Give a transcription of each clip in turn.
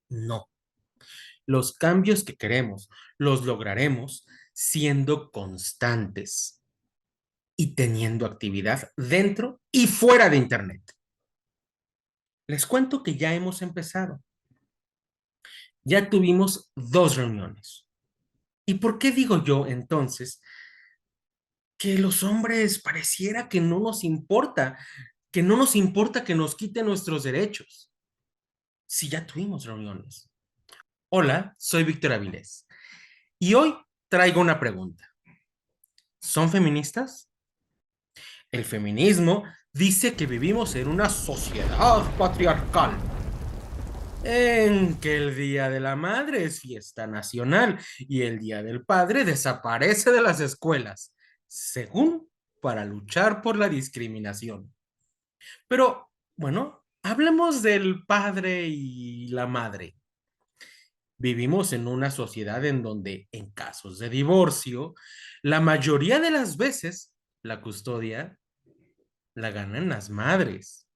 No, los cambios que queremos los lograremos siendo constantes y teniendo actividad dentro y fuera de Internet. Les cuento que ya hemos empezado. Ya tuvimos 2 reuniones. ¿Y por qué digo yo entonces que los hombres pareciera que no nos importa que nos quiten nuestros derechos? Si ya tuvimos reuniones. Hola, soy Víctor Avilés y hoy traigo una pregunta. ¿Son feministas? El feminismo dice que vivimos en una sociedad patriarcal, en que el Día de la Madre es fiesta nacional y el Día del Padre desaparece de las escuelas, según para luchar por la discriminación. Pero, bueno, hablemos del padre y la madre. Vivimos en una sociedad en donde, en casos de divorcio, la mayoría de las veces la custodia la ganan las madres.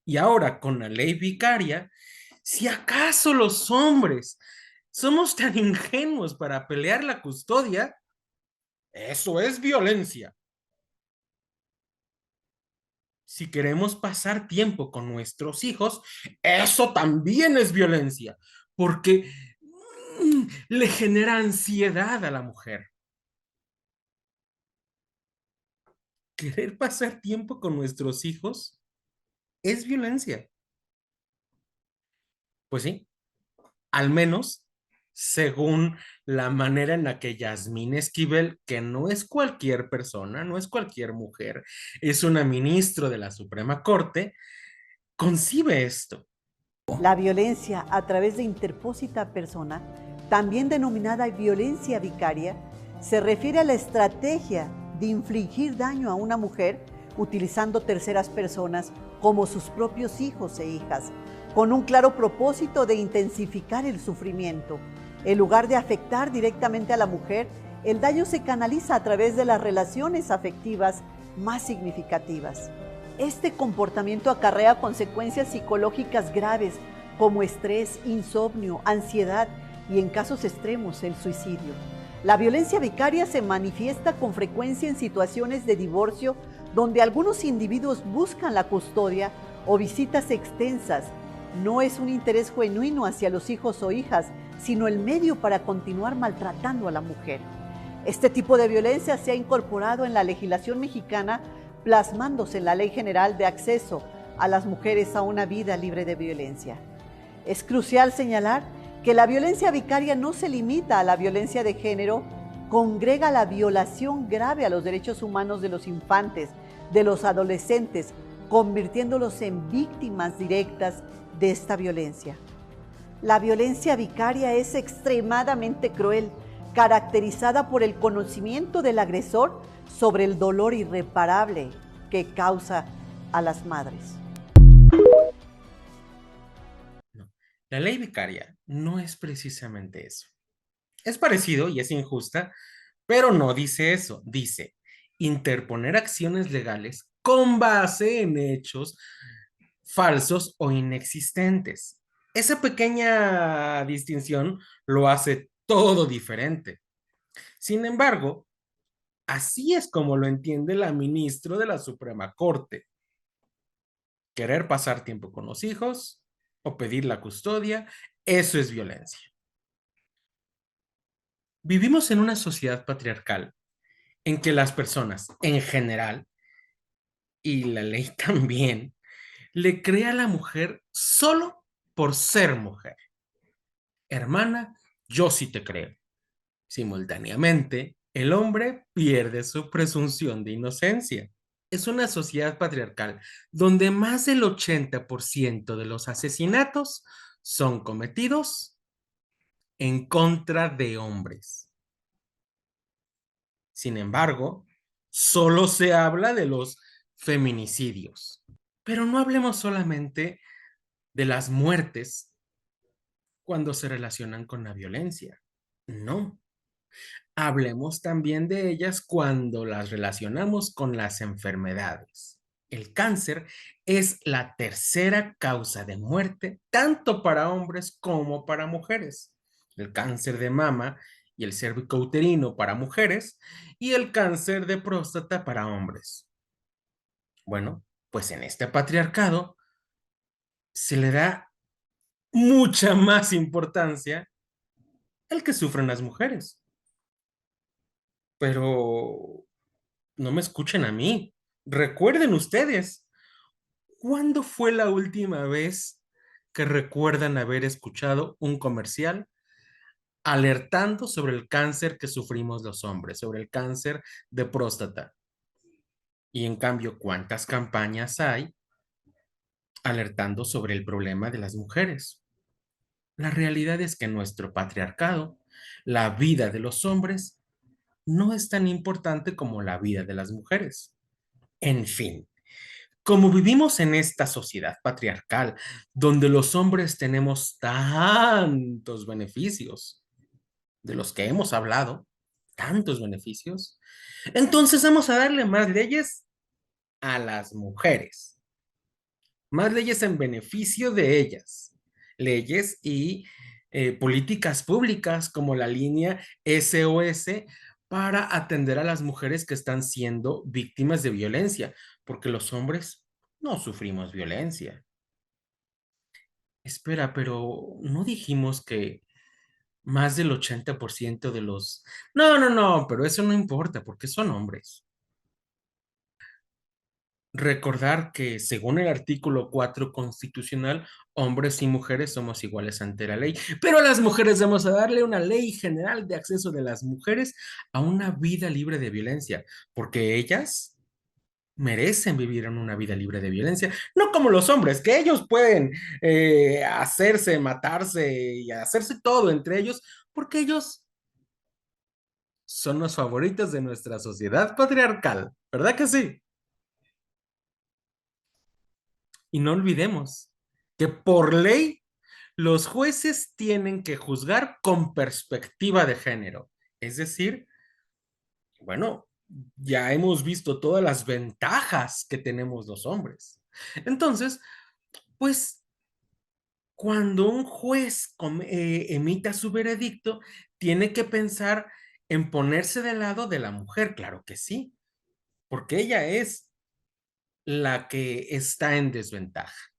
Y ahora, con la ley vicaria, si acaso los hombres somos tan ingenuos para pelear la custodia, eso es violencia. Si queremos pasar tiempo con nuestros hijos, eso también es violencia, porque le genera ansiedad a la mujer. Querer pasar tiempo con nuestros hijos es violencia. Pues sí, al menos según la manera en la que Yasmín Esquivel, que no es cualquier persona, no es cualquier mujer, es una ministra de la Suprema Corte, concibe esto. La violencia a través de interpósita persona, también denominada violencia vicaria, se refiere a la estrategia de infligir daño a una mujer utilizando terceras personas como sus propios hijos e hijas, con un claro propósito de intensificar el sufrimiento. En lugar de afectar directamente a la mujer, el daño se canaliza a través de las relaciones afectivas más significativas. Este comportamiento acarrea consecuencias psicológicas graves como estrés, insomnio, ansiedad y en casos extremos el suicidio. La violencia vicaria se manifiesta con frecuencia en situaciones de divorcio donde algunos individuos buscan la custodia o visitas extensas. No es un interés genuino hacia los hijos o hijas, sino el medio para continuar maltratando a la mujer. Este tipo de violencia se ha incorporado en la legislación mexicana, plasmándose en la Ley General de Acceso a las Mujeres a una Vida Libre de Violencia. Es crucial señalar que la violencia vicaria no se limita a la violencia de género, congrega la violación grave a los derechos humanos de los infantes, de los adolescentes, convirtiéndolos en víctimas directas de esta violencia. La violencia vicaria es extremadamente cruel, caracterizada por el conocimiento del agresor sobre el dolor irreparable que causa a las madres. No, la ley vicaria no es precisamente eso. Es parecido y es injusta, pero no dice eso. Dice interponer acciones legales con base en hechos falsos o inexistentes. Esa pequeña distinción lo hace todo diferente. Sin embargo, así es como lo entiende la ministra de la Suprema Corte. Querer pasar tiempo con los hijos o pedir la custodia, eso es violencia. Vivimos en una sociedad patriarcal en que las personas en general, y la ley también, le crea a la mujer solo por ser mujer. Hermana, yo sí te creo. Simultáneamente, el hombre pierde su presunción de inocencia. Es una sociedad patriarcal donde más del 80% de los asesinatos son cometidos en contra de hombres. Sin embargo, solo se habla de los feminicidios. Pero no hablemos solamente de las muertes cuando se relacionan con la violencia. No, hablemos también de ellas cuando las relacionamos con las enfermedades. El cáncer es la tercera causa de muerte, tanto para hombres como para mujeres. El cáncer de mama y el cervicouterino para mujeres y el cáncer de próstata para hombres. Bueno, pues en este patriarcado se le da mucha más importancia al que sufren las mujeres. Pero no me escuchen a mí. Recuerden ustedes, ¿cuándo fue la última vez que recuerdan haber escuchado un comercial alertando sobre el cáncer que sufrimos los hombres, sobre el cáncer de próstata? Y en cambio, ¿cuántas campañas hay alertando sobre el problema de las mujeres? La realidad es que en nuestro patriarcado, la vida de los hombres no es tan importante como la vida de las mujeres. En fin, como vivimos en esta sociedad patriarcal, donde los hombres tenemos tantos beneficios de los que hemos hablado, tantos beneficios, entonces vamos a darle más leyes a las mujeres, más leyes en beneficio de ellas, leyes y políticas públicas como la línea SOS para atender a las mujeres que están siendo víctimas de violencia, porque los hombres no sufrimos violencia. Espera, pero ¿no dijimos que más del 80% de los... No, no, no, pero eso no importa porque son hombres. Recordar que según el artículo 4 constitucional, hombres y mujeres somos iguales ante la ley, pero a las mujeres vamos a darle una ley general de acceso de las mujeres a una vida libre de violencia, porque ellas merecen vivir en una vida libre de violencia, no como los hombres, que ellos pueden hacerse, matarse y hacerse todo entre ellos, porque ellos son los favoritos de nuestra sociedad patriarcal, ¿verdad que sí? Y no olvidemos que por ley los jueces tienen que juzgar con perspectiva de género. Es decir, bueno, ya hemos visto todas las ventajas que tenemos los hombres. Entonces, pues cuando un juez emita su veredicto, tiene que pensar en ponerse del lado de la mujer, claro que sí, porque ella es la que está en desventaja.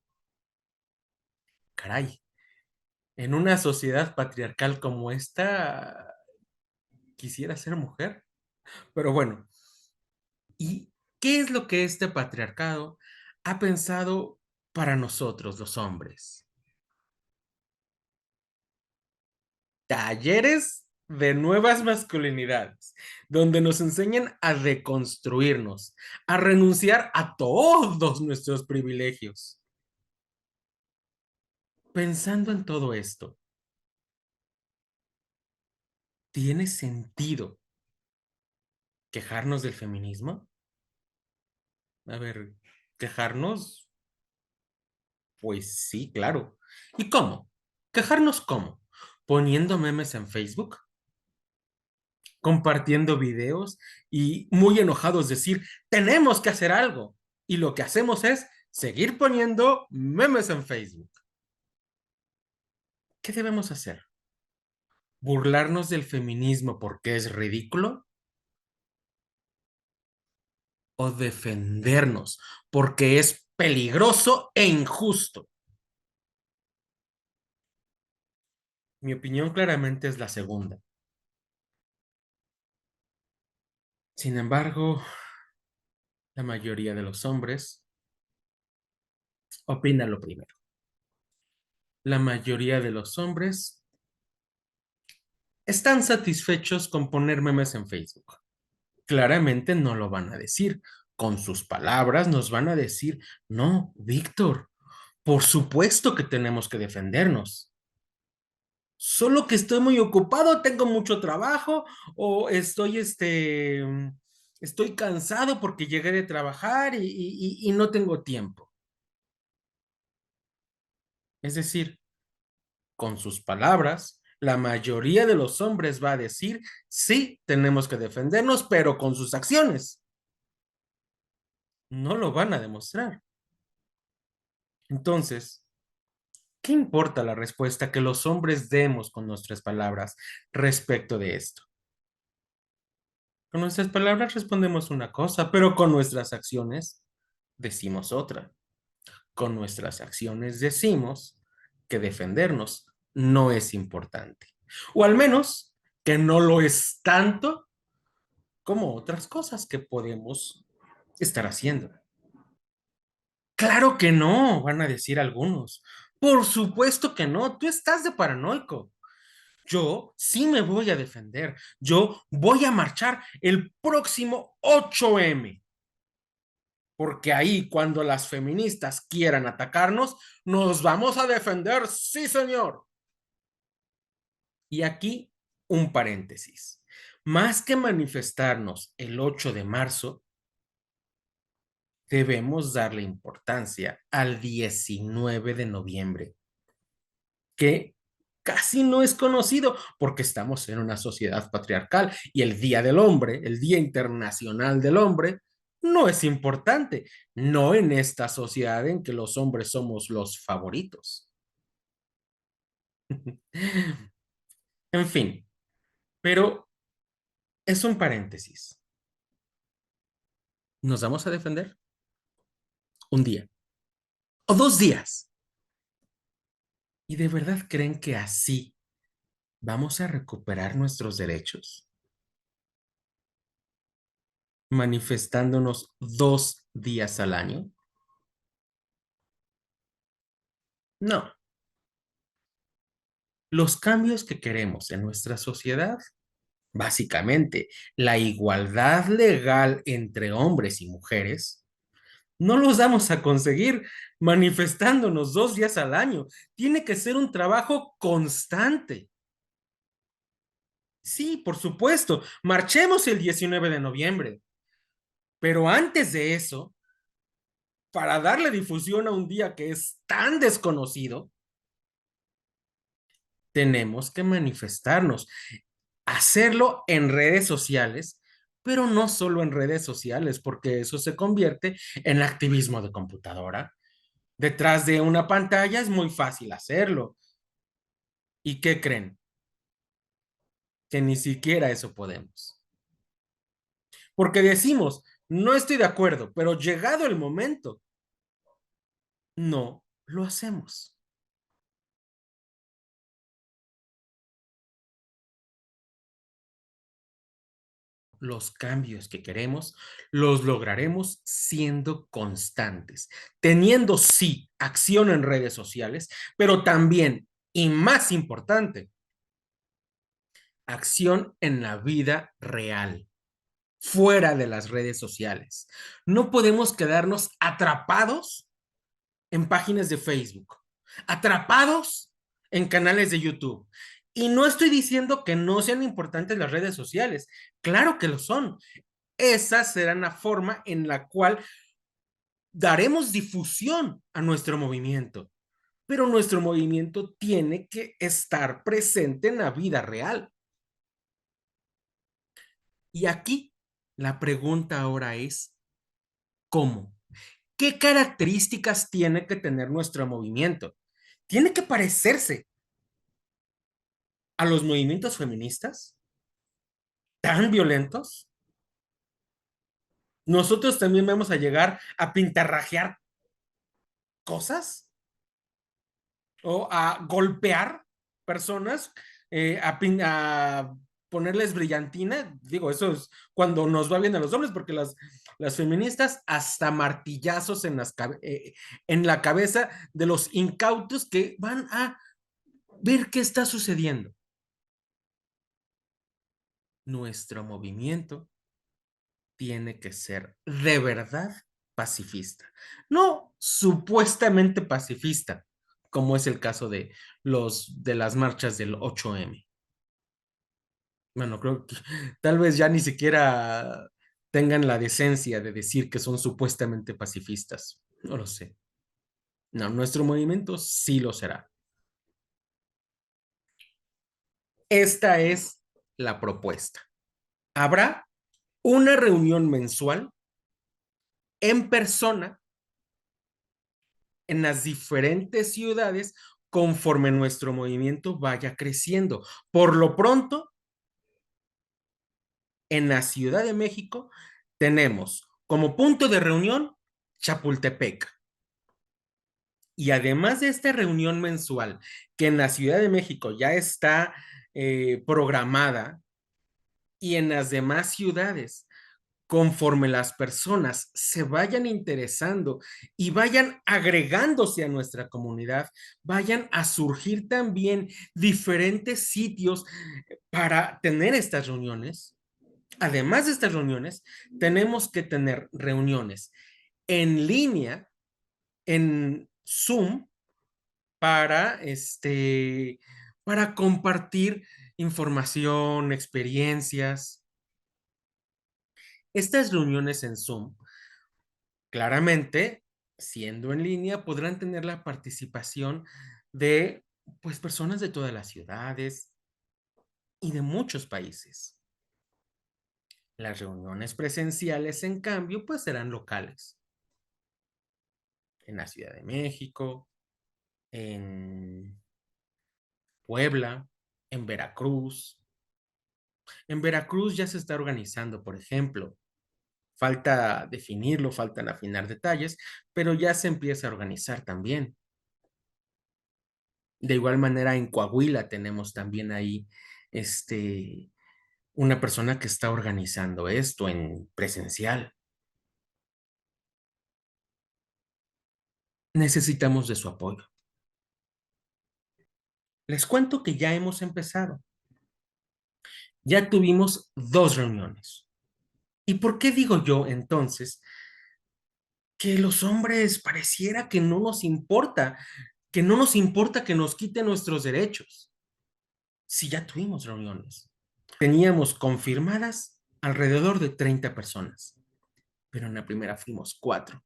Caray, en una sociedad patriarcal como esta, quisiera ser mujer. Pero bueno, ¿y qué es lo que este patriarcado ha pensado para nosotros, los hombres? Talleres de nuevas masculinidades, donde nos enseñan a deconstruirnos, a renunciar a todos nuestros privilegios. Pensando en todo esto, ¿tiene sentido quejarnos del feminismo? A ver, quejarnos, pues sí, claro. ¿Y cómo? ¿Quejarnos cómo? Poniendo memes en Facebook, compartiendo videos y muy enojados decir, tenemos que hacer algo. Y lo que hacemos es seguir poniendo memes en Facebook. ¿Qué debemos hacer? ¿Burlarnos del feminismo porque es ridículo? ¿O defendernos porque es peligroso e injusto? Mi opinión claramente es la segunda. Sin embargo, la mayoría de los hombres opina lo primero. La mayoría de los hombres están satisfechos con poner memes en Facebook. Claramente no lo van a decir. Con sus palabras nos van a decir, no, Víctor, por supuesto que tenemos que defendernos. Solo que estoy muy ocupado, tengo mucho trabajo o estoy cansado porque llegué de trabajar y no tengo tiempo. Es decir, con sus palabras, la mayoría de los hombres va a decir, sí, tenemos que defendernos, pero con sus acciones. No lo van a demostrar. Entonces, ¿qué importa la respuesta que los hombres demos con nuestras palabras respecto de esto? Con nuestras palabras respondemos una cosa, pero con nuestras acciones decimos otra. Con nuestras acciones decimos que defendernos no es importante. O al menos que no lo es tanto como otras cosas que podemos estar haciendo. Claro que no, van a decir algunos. Por supuesto que no, tú estás de paranoico. Yo sí me voy a defender. Yo voy a marchar el próximo 8M. Porque ahí, cuando las feministas quieran atacarnos, nos vamos a defender, sí, señor. Y aquí un paréntesis. Más que manifestarnos el 8 de marzo, debemos darle importancia al 19 de noviembre, que casi no es conocido porque estamos en una sociedad patriarcal y el Día del Hombre, el Día Internacional del Hombre, no es importante, no en esta sociedad en que los hombres somos los favoritos. En fin, pero es un paréntesis. ¿Nos vamos a defender? Un día o 2 días. ¿Y de verdad creen que así vamos a recuperar nuestros derechos? Manifestándonos 2 días al año. No. Los cambios que queremos en nuestra sociedad, básicamente la igualdad legal entre hombres y mujeres, no los vamos a conseguir manifestándonos 2 días al año. Tiene que ser un trabajo constante. Sí, por supuesto, marchemos el 19 de noviembre, pero antes de eso, para darle difusión a un día que es tan desconocido, tenemos que manifestarnos, hacerlo en redes sociales, pero no solo en redes sociales, porque eso se convierte en activismo de computadora. Detrás de una pantalla es muy fácil hacerlo. ¿Y qué creen? Que ni siquiera eso podemos. Porque decimos, no estoy de acuerdo, pero llegado el momento, no lo hacemos. Los cambios que queremos los lograremos siendo constantes, teniendo sí acción en redes sociales, pero también, y más importante, acción en la vida real, fuera de las redes sociales. No podemos quedarnos atrapados en páginas de Facebook, atrapados en canales de YouTube. Y no estoy diciendo que no sean importantes las redes sociales, claro que lo son. Esa será la forma en la cual daremos difusión a nuestro movimiento, pero nuestro movimiento tiene que estar presente en la vida real. Y aquí la pregunta ahora es, ¿cómo? ¿Qué características tiene que tener nuestro movimiento? ¿Tiene que parecerse a los movimientos feministas tan violentos? ¿Nosotros también vamos a llegar a pintarrajear cosas o a golpear personas, a ponerles brillantina? Digo, eso es cuando nos va bien a los hombres, porque las feministas hasta martillazos en la cabeza de los incautos que van a ver qué está sucediendo. Nuestro movimiento tiene que ser de verdad pacifista, no supuestamente pacifista, como es el caso de las marchas del 8M. Bueno, creo que tal vez ya ni siquiera tengan la decencia de decir que son supuestamente pacifistas. No lo sé. No, nuestro movimiento sí lo será. Esta es la propuesta. Habrá una reunión mensual en persona en las diferentes ciudades conforme nuestro movimiento vaya creciendo. Por lo pronto, en la Ciudad de México tenemos como punto de reunión Chapultepec. Y además de esta reunión mensual, que en la Ciudad de México ya está programada, y en las demás ciudades, conforme las personas se vayan interesando y vayan agregándose a nuestra comunidad, vayan a surgir también diferentes sitios para tener estas reuniones. Además de estas reuniones, tenemos que tener reuniones en línea, en Zoom, para, para compartir información, experiencias. Estas reuniones en Zoom, claramente, siendo en línea, podrán tener la participación de, pues, personas de todas las ciudades y de muchos países. Las reuniones presenciales, en cambio, pues serán locales. En la Ciudad de México, en Puebla, en Veracruz. En Veracruz ya se está organizando, por ejemplo. Falta definirlo, faltan afinar detalles, pero ya se empieza a organizar también. De igual manera, en Coahuila tenemos también ahí este, una persona que está organizando esto en presencial. Necesitamos de su apoyo. Les cuento que ya hemos empezado. Ya tuvimos 2 reuniones. ¿Y por qué digo yo entonces que los hombres pareciera que no nos importa, que no nos importa que nos quiten nuestros derechos? Si ya tuvimos reuniones. Teníamos confirmadas alrededor de 30 personas, pero en la primera fuimos 4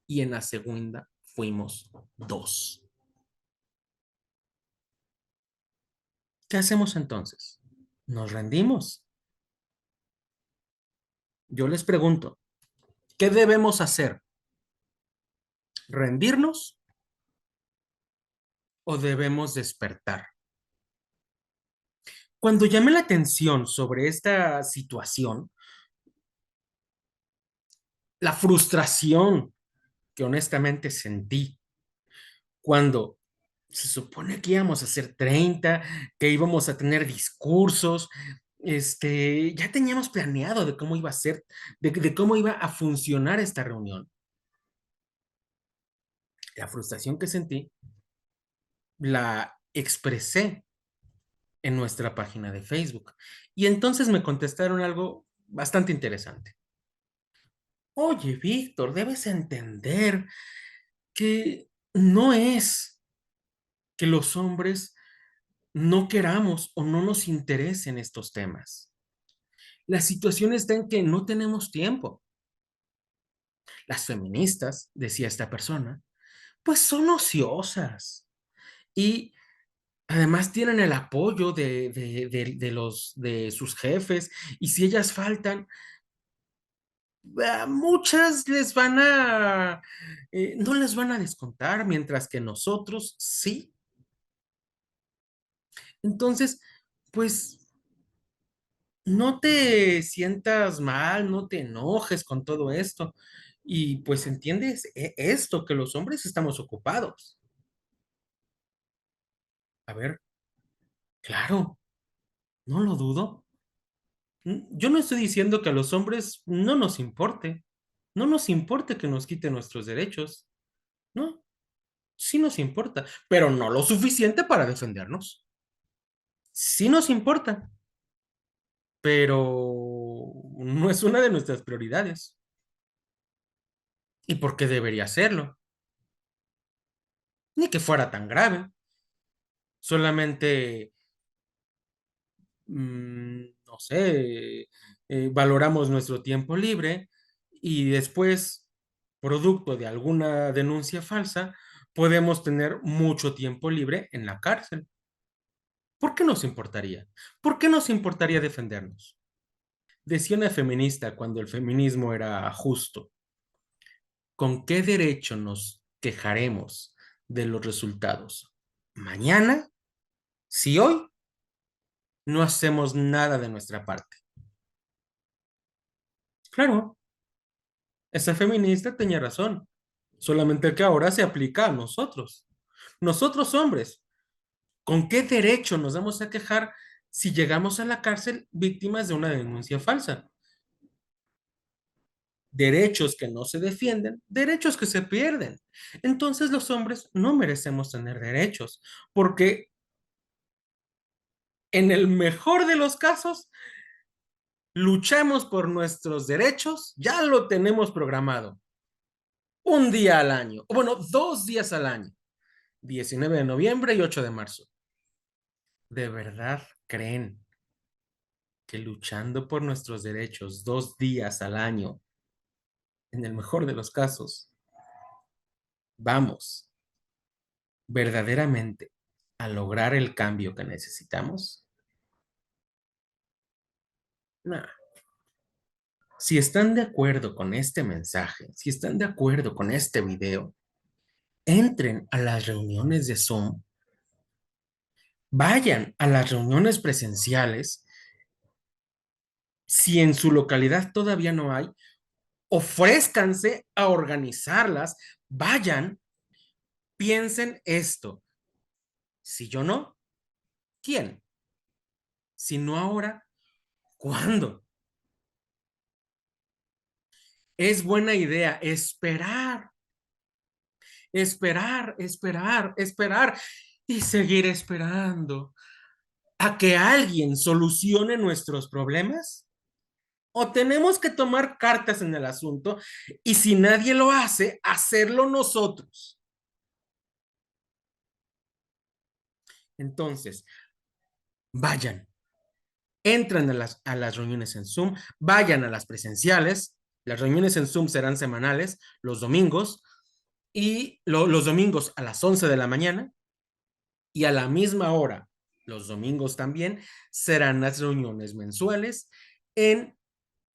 y en la segunda fuimos 2. ¿Qué hacemos entonces? ¿Nos rendimos? Yo les pregunto, ¿qué debemos hacer? ¿Rendirnos o debemos despertar? Cuando llamé la atención sobre esta situación, la frustración que honestamente sentí cuando se supone que íbamos a hacer 30, que íbamos a tener discursos, ya teníamos planeado de cómo iba a ser, de cómo iba a funcionar esta reunión. La frustración que sentí la expresé en nuestra página de Facebook. Y entonces me contestaron algo bastante interesante. Oye, Víctor, debes entender que no es que los hombres no queramos o no nos interesen estos temas. La situación está en que no tenemos tiempo. Las feministas, decía esta persona, pues son ociosas y además tienen el apoyo de sus jefes, y si ellas faltan, a muchas no les van a descontar, mientras que nosotros sí. Entonces, pues no te sientas mal, no te enojes con todo esto. Y pues entiendes esto, que los hombres estamos ocupados. A ver, claro, no lo dudo. Yo no estoy diciendo que a los hombres no nos importe. No nos importe que nos quiten nuestros derechos. No, sí nos importa, pero no lo suficiente para defendernos. Sí nos importa, pero no es una de nuestras prioridades. ¿Y por qué debería serlo? Ni que fuera tan grave. Solamente, no sé, valoramos nuestro tiempo libre y después, producto de alguna denuncia falsa, podemos tener mucho tiempo libre en la cárcel. ¿Por qué nos importaría? ¿Por qué nos importaría defendernos? Decía una feminista cuando el feminismo era justo. ¿Con qué derecho nos quejaremos de los resultados mañana si hoy no hacemos nada de nuestra parte? Claro, esa feminista tenía razón, solamente que ahora se aplica a nosotros. Nosotros hombres, ¿con qué derecho nos vamos a quejar si llegamos a la cárcel víctimas de una denuncia falsa? Derechos que no se defienden, derechos que se pierden. Entonces los hombres no merecemos tener derechos, porque en el mejor de los casos, luchamos por nuestros derechos, ya lo tenemos programado. Un día al año, o bueno, 2 días al año, 19 de noviembre y 8 de marzo. ¿De verdad creen que luchando por nuestros derechos 2 días al año, en el mejor de los casos, vamos verdaderamente a lograr el cambio que necesitamos? Nah. Si están de acuerdo con este mensaje, si están de acuerdo con este video, entren a las reuniones de Zoom, vayan a las reuniones presenciales. Si en su localidad todavía no hay, ofrézcanse a organizarlas, vayan, piensen esto. Si yo no, ¿quién? Si no ahora, ¿cuándo? Es buena idea esperar, esperar, esperar, esperar y seguir esperando a que alguien solucione nuestros problemas. O tenemos que tomar cartas en el asunto y si nadie lo hace, hacerlo nosotros. Entonces, vayan, entren a las reuniones en Zoom, vayan a las presenciales. Las reuniones en Zoom serán semanales, los domingos, y los domingos a las 11 de la mañana y a la misma hora, los domingos también, serán las reuniones mensuales en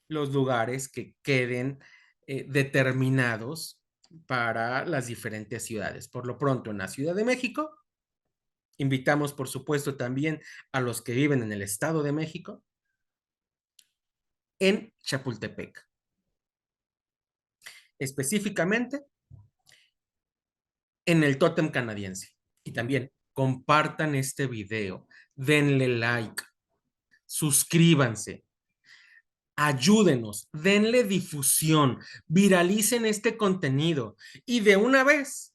los lugares que queden determinados para las diferentes ciudades. Por lo pronto, en la Ciudad de México, invitamos, por supuesto, también a los que viven en el Estado de México, en Chapultepec. Específicamente, en el Tótem Canadiense. Y también compartan este video, denle like, suscríbanse, ayúdenos, denle difusión, viralicen este contenido y de una vez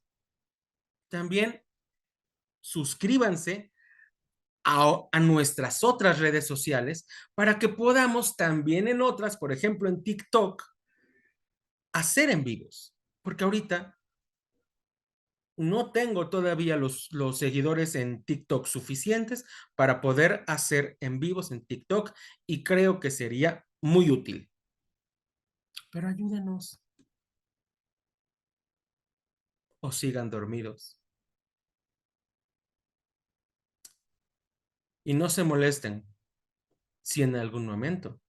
también suscríbanse a nuestras otras redes sociales para que podamos también en otras, por ejemplo en TikTok, hacer en vivos. Porque ahorita no tengo todavía los seguidores en TikTok suficientes para poder hacer en vivos en TikTok y creo que sería muy útil. Pero ayúdenos o sigan dormidos. Y no se molesten si en algún momento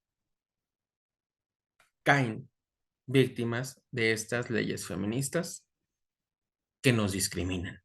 caen víctimas de estas leyes feministas que nos discriminan.